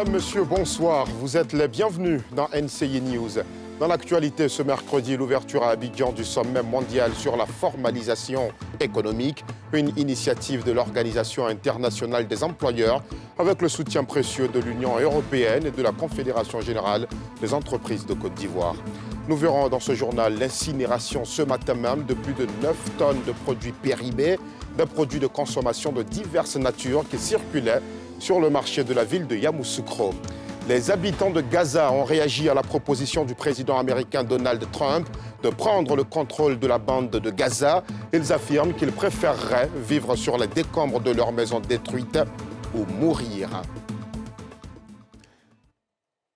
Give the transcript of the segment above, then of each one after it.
Mesdames, Messieurs, bonsoir. Vous êtes les bienvenus dans NCI News. Dans l'actualité, ce mercredi, l'ouverture à Abidjan du sommet mondial sur la formalisation économique, une initiative de l'Organisation internationale des employeurs avec le soutien précieux de l'Union européenne et de la Confédération générale des entreprises de Côte d'Ivoire. Nous verrons dans ce journal l'incinération ce matin même de plus de 9 tonnes de produits périmés, des produits de consommation de diverses natures qui circulaient sur le marché de la ville de Yamoussoukro. Les habitants de Gaza ont réagi à la proposition du président américain Donald Trump de prendre le contrôle de la bande de Gaza. Ils affirment qu'ils préféreraient vivre sur les décombres de leurs maisons détruites ou mourir.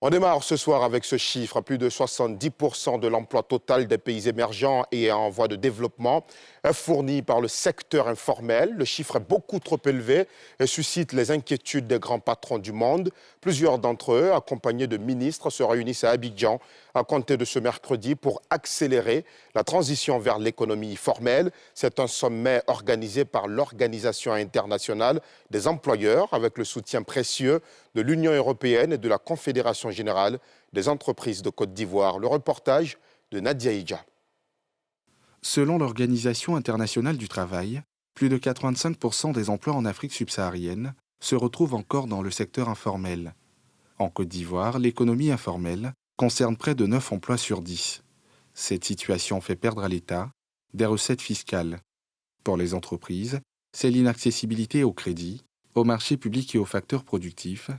On démarre ce soir avec ce chiffre. Plus de 70% de l'emploi total des pays émergents et en voie de développement est fourni par le secteur informel. Le chiffre est beaucoup trop élevé et suscite les inquiétudes des grands patrons du monde. Plusieurs d'entre eux, accompagnés de ministres, se réunissent à Abidjan à compter de ce mercredi pour accélérer la transition vers l'économie formelle. C'est un sommet organisé par l'Organisation internationale des employeurs avec le soutien précieux de l'Union européenne et de la Confédération générale des entreprises de Côte d'Ivoire. Le reportage de Nadia Ija. Selon l'Organisation internationale du travail, plus de 85% des emplois en Afrique subsaharienne se retrouvent encore dans le secteur informel. En Côte d'Ivoire, l'économie informelle concerne près de 9 emplois sur 10. Cette situation fait perdre à l'État des recettes fiscales. Pour les entreprises, c'est l'inaccessibilité au crédit, au marché public et aux facteurs productifs,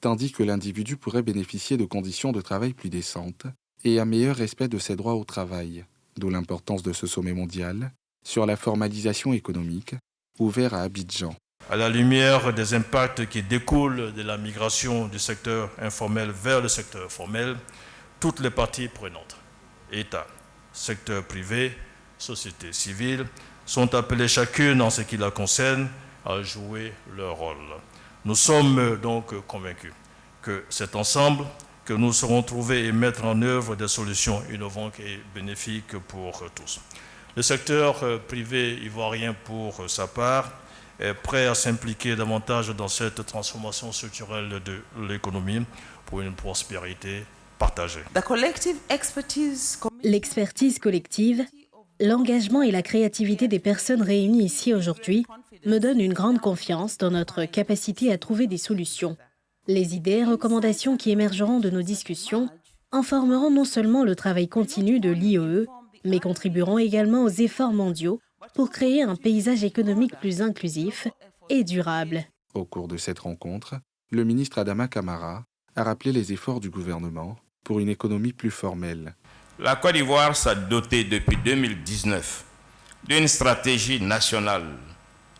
tandis que l'individu pourrait bénéficier de conditions de travail plus décentes et un meilleur respect de ses droits au travail. D'où l'importance de ce sommet mondial sur la formalisation économique ouvert à Abidjan. À la lumière des impacts qui découlent de la migration du secteur informel vers le secteur formel, toutes les parties prenantes, État, secteur privé, société civile, sont appelées chacune en ce qui la concerne à jouer leur rôle. Nous sommes donc convaincus que c'est ensemble que nous saurons trouver et mettre en œuvre des solutions innovantes et bénéfiques pour tous. Le secteur privé ivoirien, pour sa part, est prêt à s'impliquer davantage dans cette transformation structurelle de l'économie pour une prospérité partagée. L'expertise collective, l'engagement et la créativité des personnes réunies ici aujourd'hui me donnent une grande confiance dans notre capacité à trouver des solutions. Les idées et recommandations qui émergeront de nos discussions informeront non seulement le travail continu de l'IEE, mais contribueront également aux efforts mondiaux pour créer un paysage économique plus inclusif et durable. Au cours de cette rencontre, le ministre Adama Kamara a rappelé les efforts du gouvernement pour une économie plus formelle. La Côte d'Ivoire s'est dotée depuis 2019 d'une stratégie nationale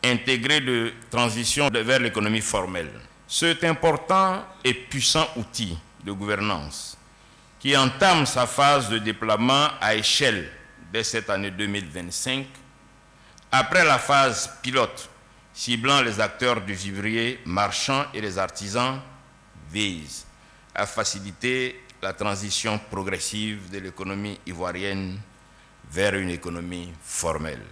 intégrée de transition vers l'économie formelle. Cet important et puissant outil de gouvernance qui entame sa phase de déploiement à échelle dès cette année 2025, après la phase pilote ciblant les acteurs du vivrier marchand et les artisans, vise à faciliter la transition progressive de l'économie ivoirienne vers une économie formelle.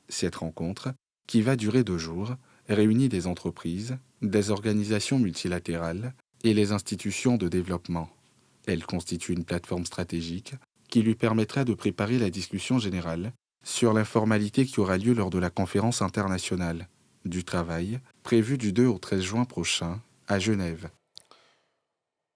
Cette rencontre, qui va durer 2 jours, réunit des entreprises, des organisations multilatérales et les institutions de développement. Elle constitue une plateforme stratégique qui lui permettra de préparer la discussion générale sur l'informalité qui aura lieu lors de la conférence internationale du travail prévue du 2 au 13 juin prochain à Genève.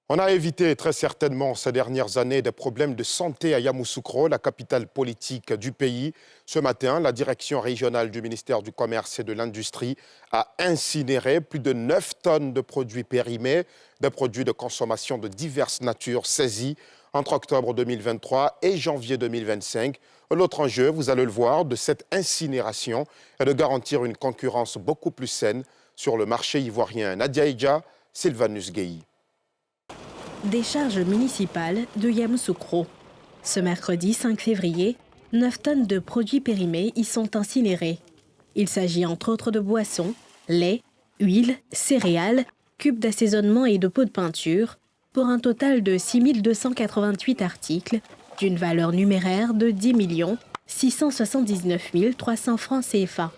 On a évité très certainement ces dernières années des problèmes de santé à Yamoussoukro, la capitale politique du pays. Ce matin, la direction régionale du ministère du Commerce et de l'Industrie a incinéré plus de 9 tonnes de produits périmés, des produits de consommation de diverses natures saisis entre octobre 2023 et janvier 2025. L'autre enjeu, vous allez le voir, de cette incinération est de garantir une concurrence beaucoup plus saine sur le marché ivoirien. Nadia Ija, Sylvanus Gueye. Décharge municipale de Yamoussoukro. Ce mercredi 5 février, 9 tonnes de produits périmés y sont incinérés. Il s'agit entre autres de boissons, lait, huile, céréales, cubes d'assaisonnement et de pots de peinture, pour un total de 6 288 articles, d'une valeur numéraire de 10 679 300 francs CFA.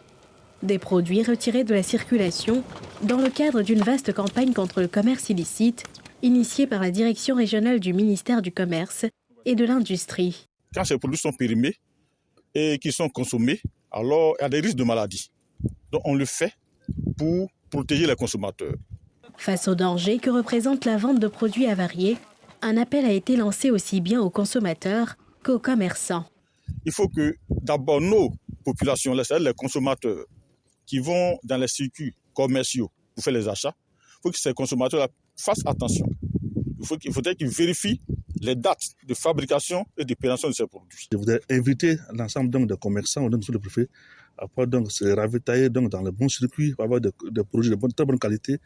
Des produits retirés de la circulation dans le cadre d'une vaste campagne contre le commerce illicite initiée par la direction régionale du ministère du Commerce et de l'Industrie. Quand ces produits sont périmés et qu'ils sont consommés, alors il y a des risques de maladie. Donc on le fait pour protéger les consommateurs. Face au danger que représente la vente de produits avariés, un appel a été lancé aussi bien aux consommateurs qu'aux commerçants. Il faut que d'abord nos populations, c'est-à-dire les consommateurs qui vont dans les circuits commerciaux pour faire les achats, il faut que ces consommateurs fassent attention. Il faudrait qu'ils vérifient les dates de fabrication et d'opération de ces produits. Je voudrais inviter l'ensemble des commerçants, donc, le préfet, à se ravitailler dans le bon circuit, pour avoir des produits de très bonne qualité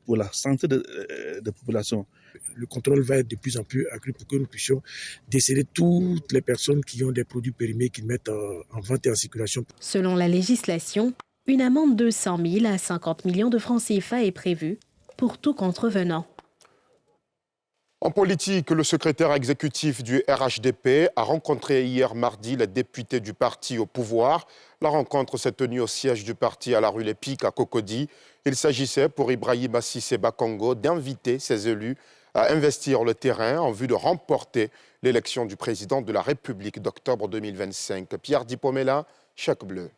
pour la santé des populations. Le contrôle va être de plus en plus accru pour que nous puissions déceler toutes les personnes qui ont des produits périmés qu'ils mettent en vente et en circulation. Selon la législation, une amende de 100 000 à 50 millions de francs CFA est prévue pour tout contrevenant. En politique, le secrétaire exécutif du RHDP a rencontré hier mardi les députés du parti au pouvoir. La rencontre s'est tenue au siège du parti à la rue Lépic à Cocody. Il s'agissait pour Ibrahima Cissé Bakongo d'inviter ses élus à investir le terrain en vue de remporter l'élection du président de la République d'octobre 2025. Pierre Dipomela, Chèque Bleu.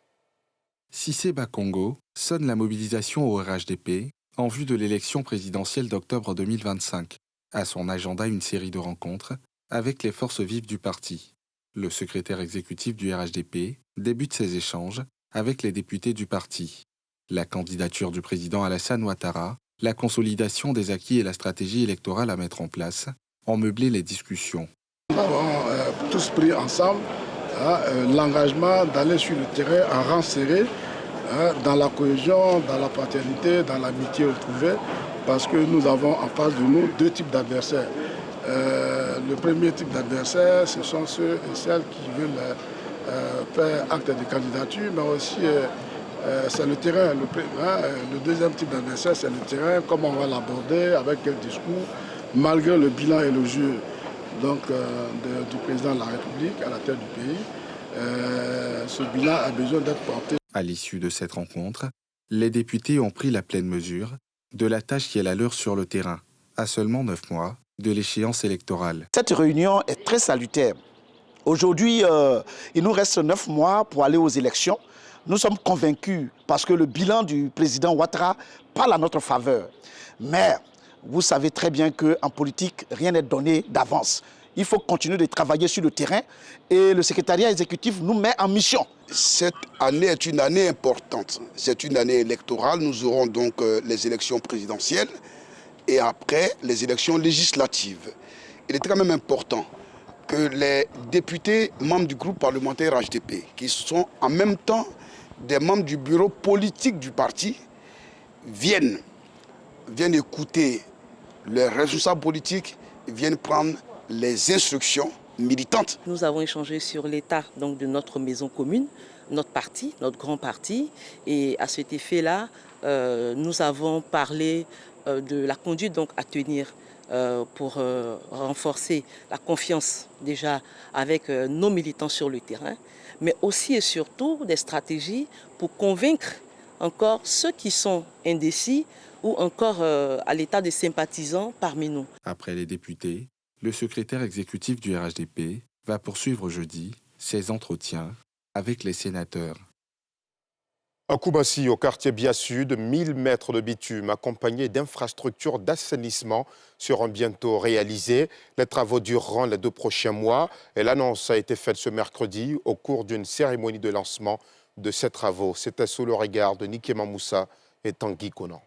Cissé Bakongo sonne la mobilisation au RHDP en vue de l'élection présidentielle d'octobre 2025. À son agenda une série de rencontres avec les forces vives du parti. Le secrétaire exécutif du RHDP débute ses échanges avec les députés du parti. La candidature du président Alassane Ouattara, la consolidation des acquis et la stratégie électorale à mettre en place ont meublé les discussions. Nous avons tous pris ensemble l'engagement d'aller sur le terrain en rang serré, dans la cohésion, dans la fraternité, dans l'amitié retrouvée, parce que nous avons en face de nous deux types d'adversaires. Le premier type d'adversaire, ce sont ceux et celles qui veulent faire acte de candidature, mais aussi c'est le terrain. Le deuxième type d'adversaire, c'est le terrain, comment on va l'aborder, avec quel discours, malgré le bilan et le jeu du président de la République à la tête du pays. Ce bilan a besoin d'être porté. À l'issue de cette rencontre, les députés ont pris la pleine mesure de la tâche qui est la leur sur le terrain, à seulement 9 mois de l'échéance électorale. Cette réunion est très salutaire. Aujourd'hui, il nous reste 9 mois pour aller aux élections. Nous sommes convaincus parce que le bilan du président Ouattara parle à notre faveur. Mais vous savez très bien qu'en politique, rien n'est donné d'avance. Il faut continuer de travailler sur le terrain et le secrétariat exécutif nous met en mission. Cette année est une année importante. C'est une année électorale. Nous aurons donc les élections présidentielles et après les élections législatives. Il est quand même important que les députés membres du groupe parlementaire HDP, qui sont en même temps des membres du bureau politique du parti, viennent écouter les responsables politiques, viennent prendre les instructions militantes. Nous avons échangé sur l'état de notre maison commune, notre parti, notre grand parti. Et à cet effet-là, nous avons parlé de la conduite à tenir pour renforcer la confiance déjà avec nos militants sur le terrain, mais aussi et surtout des stratégies pour convaincre encore ceux qui sont indécis ou encore à l'état de sympathisants parmi nous. Après les députés, le secrétaire exécutif du RHDP va poursuivre jeudi ses entretiens avec les sénateurs. À Koumassi, au quartier Bia Sud, 1000 mètres de bitume accompagnés d'infrastructures d'assainissement seront bientôt réalisés. Les travaux dureront les 2 prochains mois et l'annonce a été faite ce mercredi au cours d'une cérémonie de lancement de ces travaux. C'était sous le regard de Nikema Moussa et Tanguy Konan.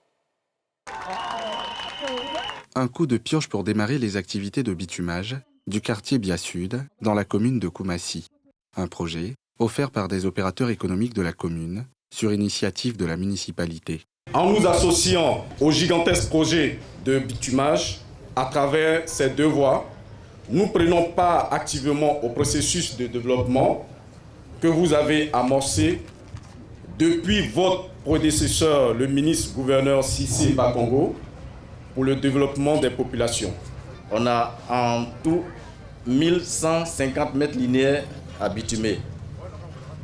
Un coup de pioche pour démarrer les activités de bitumage du quartier Bia Sud dans la commune de Koumassi. Un projet offert par des opérateurs économiques de la commune sur initiative de la municipalité. En nous associant au gigantesque projet de bitumage à travers ces 2 voies, nous prenons part activement au processus de développement que vous avez amorcé depuis votre prédécesseur, le ministre-gouverneur Cissé Bakongo, pour le développement des populations. On a en tout 1150 mètres linéaires à bitumer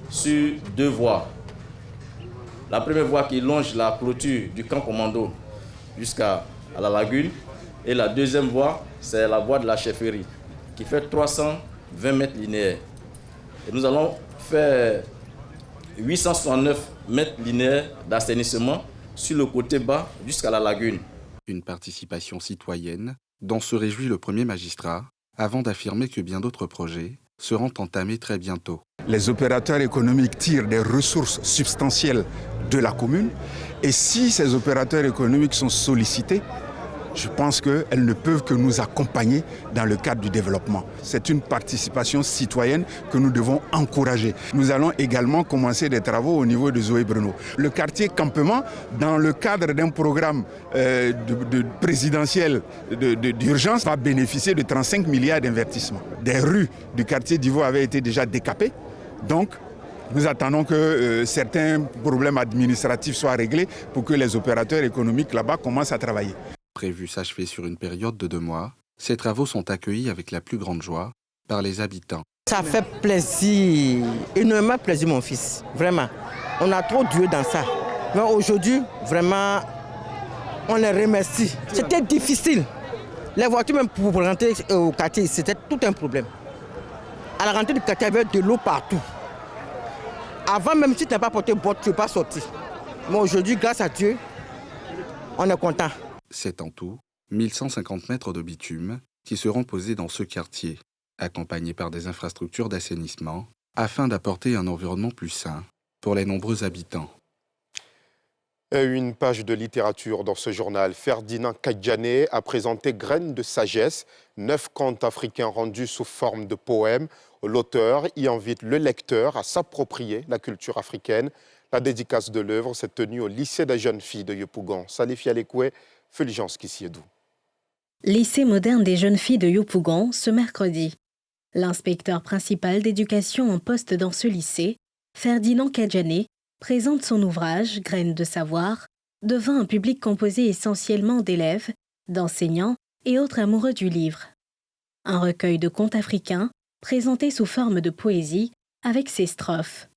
sur 2 voies. La première voie qui longe la clôture du camp commando jusqu'à la lagune. Et la deuxième voie, c'est la voie de la chefferie, qui fait 320 mètres linéaires. Et nous allons faire 869 mètres linéaires d'assainissement sur le côté bas jusqu'à la lagune. Une participation citoyenne dont se réjouit le premier magistrat, avant d'affirmer que bien d'autres projets seront entamés très bientôt. Les opérateurs économiques tirent des ressources substantielles de la commune et si ces opérateurs économiques sont sollicités, je pense qu'elles ne peuvent que nous accompagner dans le cadre du développement. C'est une participation citoyenne que nous devons encourager. Nous allons également commencer des travaux au niveau de Zoé Bruno. Le quartier campement, dans le cadre d'un programme présidentiel d'urgence, va bénéficier de 35 milliards d'investissements. Des rues du quartier d'Ivo avaient été déjà décapées. Donc, nous attendons que certains problèmes administratifs soient réglés pour que les opérateurs économiques là-bas commencent à travailler. Prévu s'achever sur une période de 2 mois, ces travaux sont accueillis avec la plus grande joie par les habitants. Ça fait plaisir, énormément plaisir mon fils, vraiment. On a trop Dieu dans ça. Mais aujourd'hui, vraiment, on les remercie. C'était difficile. Les voitures même pour rentrer au quartier, c'était tout un problème. À la rentrée du quartier, il y avait de l'eau partout. Avant, même si tu n'as pas porté botte, tu ne peux pas sortir. Mais aujourd'hui, grâce à Dieu, on est content. C'est en tout 1150 mètres de bitume qui seront posés dans ce quartier, accompagnés par des infrastructures d'assainissement, afin d'apporter un environnement plus sain pour les nombreux habitants. Et une page de littérature dans ce journal. Ferdinand Kadjane a présenté Graines de sagesse, 9 contes africains rendus sous forme de poèmes. L'auteur y invite le lecteur à s'approprier la culture africaine. La dédicace de l'œuvre s'est tenue au lycée des jeunes filles de Yopougon. Salif Yalekwe, Fulgence Kissiedou. Lycée moderne des jeunes filles de Yopougon, ce mercredi. L'inspecteur principal d'éducation en poste dans ce lycée, Ferdinand Kadjane, présente son ouvrage « Graines de savoir » devant un public composé essentiellement d'élèves, d'enseignants et autres amoureux du livre. Un recueil de contes africains présenté sous forme de poésie avec ses strophes.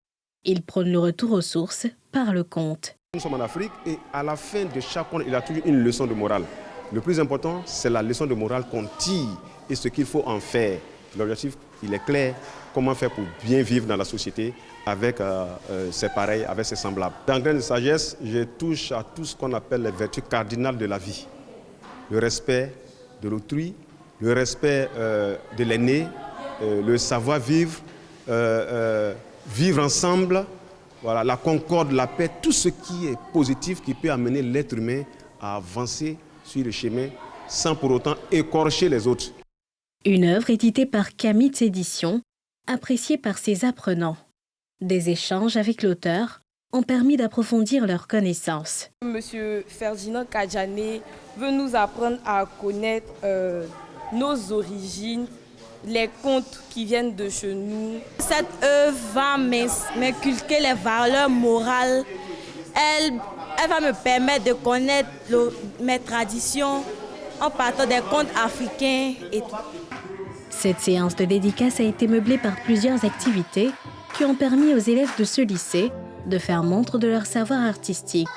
Il prône le retour aux sources par le conte. Nous sommes en Afrique et à la fin de chaque conte, il y a toujours une leçon de morale. Le plus important, c'est la leçon de morale qu'on tire et ce qu'il faut en faire. L'objectif, il est clair, comment faire pour bien vivre dans la société avec ses pareils, avec ses semblables. Dans Graines de sagesse, je touche à tout ce qu'on appelle les vertus cardinales de la vie. Le respect de l'autrui, le respect de l'aîné, le savoir-vivre, vivre ensemble, voilà, la concorde, la paix, tout ce qui est positif qui peut amener l'être humain à avancer sur le chemin sans pour autant écorcher les autres. Une œuvre éditée par Kamitz Éditions, appréciée par ses apprenants. Des échanges avec l'auteur ont permis d'approfondir leurs connaissances. Monsieur Ferdinand Kadjane veut nous apprendre à connaître nos origines, les contes qui viennent de chez nous. Cette œuvre va m'inculquer les valeurs morales. Elle va me permettre de connaître mes traditions en partant des contes africains et tout. Cette séance de dédicace a été meublée par plusieurs activités qui ont permis aux élèves de ce lycée de faire montre de leur savoir artistique.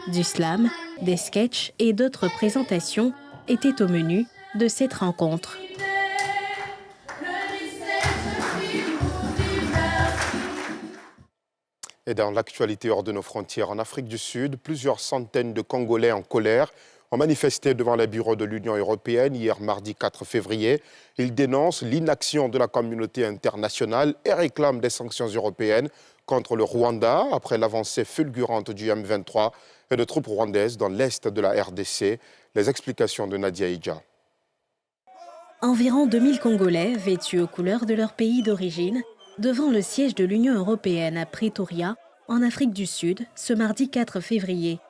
Du slam, des sketchs et d'autres présentations étaient au menu de cette rencontre. Et dans l'actualité hors de nos frontières, en Afrique du Sud, plusieurs centaines de Congolais en colère ont manifesté devant les bureaux de l'Union européenne hier mardi 4 février. Ils dénoncent l'inaction de la communauté internationale et réclament des sanctions européennes contre le Rwanda après l'avancée fulgurante du M23 et de troupes rwandaises dans l'est de la RDC. Les explications de Nadia Ija. Environ 2000 Congolais, vêtus aux couleurs de leur pays d'origine, devant le siège de l'Union européenne à Pretoria, en Afrique du Sud, ce mardi 4 février.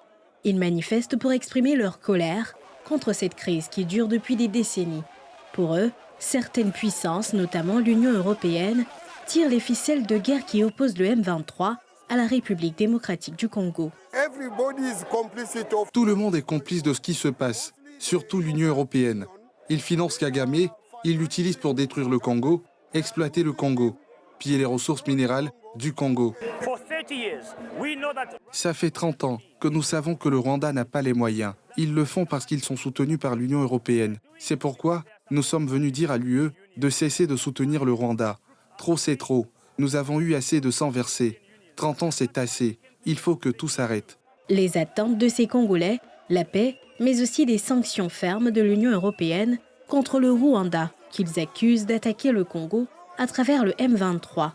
Ils manifestent pour exprimer leur colère contre cette crise qui dure depuis des décennies. Pour eux, certaines puissances, notamment l'Union européenne, tirent les ficelles de guerre qui opposent le M23 à la République démocratique du Congo. Tout le monde est complice de ce qui se passe, surtout l'Union européenne. Ils financent Kagame, ils l'utilisent pour détruire le Congo, exploiter le Congo, piller les ressources minérales du Congo. Pour ceux Ça fait 30 ans que nous savons que le Rwanda n'a pas les moyens. Ils le font parce qu'ils sont soutenus par l'Union européenne. C'est pourquoi nous sommes venus dire à l'UE de cesser de soutenir le Rwanda. Trop, c'est trop. Nous avons eu assez de sang versé. 30 ans, c'est assez. Il faut que tout s'arrête. Les attentes de ces Congolais, la paix, mais aussi des sanctions fermes de l'Union européenne contre le Rwanda, qu'ils accusent d'attaquer le Congo à travers le M23.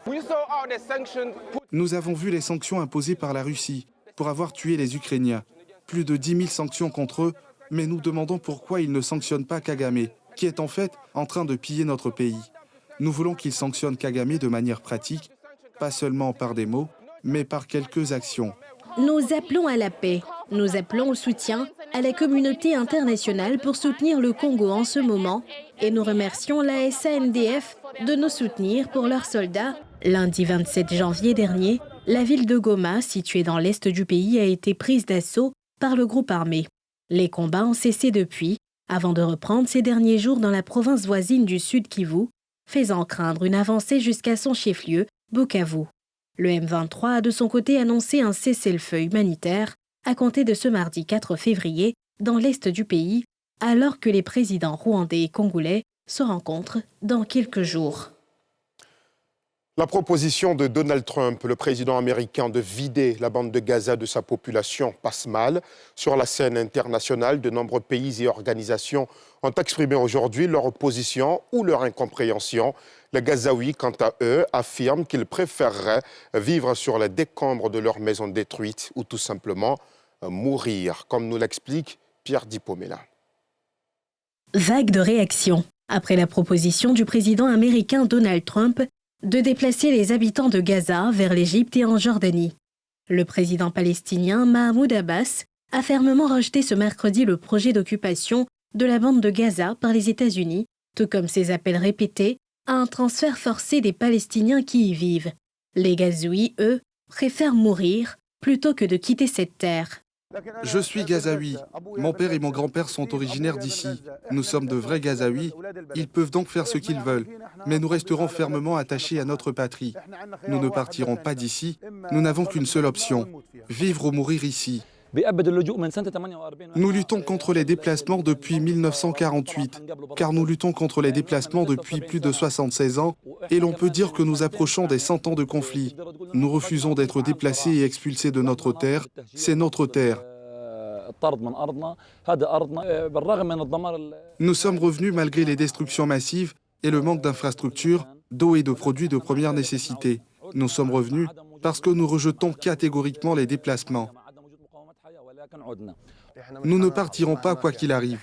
Nous avons vu les sanctions imposées par la Russie pour avoir tué les Ukrainiens. Plus de 10 000 sanctions contre eux, mais nous demandons pourquoi ils ne sanctionnent pas Kagame, qui est en fait en train de piller notre pays. Nous voulons qu'ils sanctionnent Kagame de manière pratique, pas seulement par des mots, mais par quelques actions. Nous appelons à la paix. Nous appelons au soutien à la communauté internationale pour soutenir le Congo en ce moment et nous remercions la SANDF de nous soutenir pour leurs soldats. Lundi 27 janvier dernier, la ville de Goma, située dans l'est du pays, a été prise d'assaut par le groupe armé. Les combats ont cessé depuis, avant de reprendre ces derniers jours dans la province voisine du Sud Kivu, faisant craindre une avancée jusqu'à son chef-lieu, Bukavu. Le M23 a de son côté annoncé un cessez-le-feu humanitaire à compter de ce mardi 4 février dans l'est du pays, alors que les présidents rwandais et congolais se rencontrent dans quelques jours. La proposition de Donald Trump, le président américain, de vider la bande de Gaza de sa population passe mal. Sur la scène internationale, de nombreux pays et organisations ont exprimé aujourd'hui leur opposition ou leur incompréhension. Les Gazaouis, quant à eux, affirment qu'ils préféreraient vivre sur les décombres de leurs maisons détruites ou tout simplement mourir, comme nous l'explique Pierre Dipomela. Vague de réactions après la proposition du président américain Donald Trump de déplacer les habitants de Gaza vers l'Égypte et en Jordanie. Le président palestinien Mahmoud Abbas a fermement rejeté ce mercredi le projet d'occupation de la bande de Gaza par les États-Unis, tout comme ses appels répétés à un transfert forcé des Palestiniens qui y vivent. Les Gazaouis, eux, préfèrent mourir plutôt que de quitter cette terre. Je suis Gazaoui. Mon père et mon grand-père sont originaires d'ici. Nous sommes de vrais Gazaouis. Ils peuvent donc faire ce qu'ils veulent. Mais nous resterons fermement attachés à notre patrie. Nous ne partirons pas d'ici. Nous n'avons qu'une seule option, vivre ou mourir ici. Nous luttons contre les déplacements depuis 1948, car nous luttons contre les déplacements depuis plus de 76 ans, et l'on peut dire que nous approchons des 100 ans de conflit. Nous refusons d'être déplacés et expulsés de notre terre. C'est notre terre. Nous sommes revenus malgré les destructions massives et le manque d'infrastructures, d'eau et de produits de première nécessité. Nous sommes revenus parce que nous rejetons catégoriquement les déplacements. Nous ne partirons pas quoi qu'il arrive.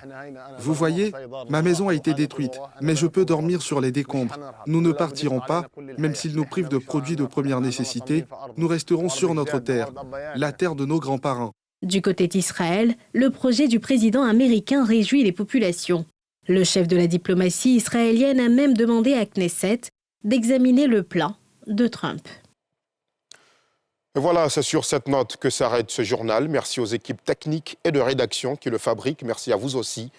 Vous voyez, ma maison a été détruite, mais je peux dormir sur les décombres. Nous ne partirons pas, même s'ils nous privent de produits de première nécessité, nous resterons sur notre terre, la terre de nos grands-parents. Du côté d'Israël, le projet du président américain réjouit les populations. Le chef de la diplomatie israélienne a même demandé à Knesset d'examiner le plan de Trump. Et voilà, c'est sur cette note que s'arrête ce journal. Merci aux équipes techniques et de rédaction qui le fabriquent. Merci à vous aussi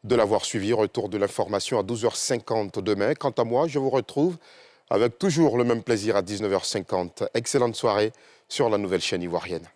de l'avoir suivi. Retour de l'information à 12h50 demain. Quant à moi, je vous retrouve avec toujours le même plaisir à 19h50. Excellente soirée sur la nouvelle chaîne ivoirienne.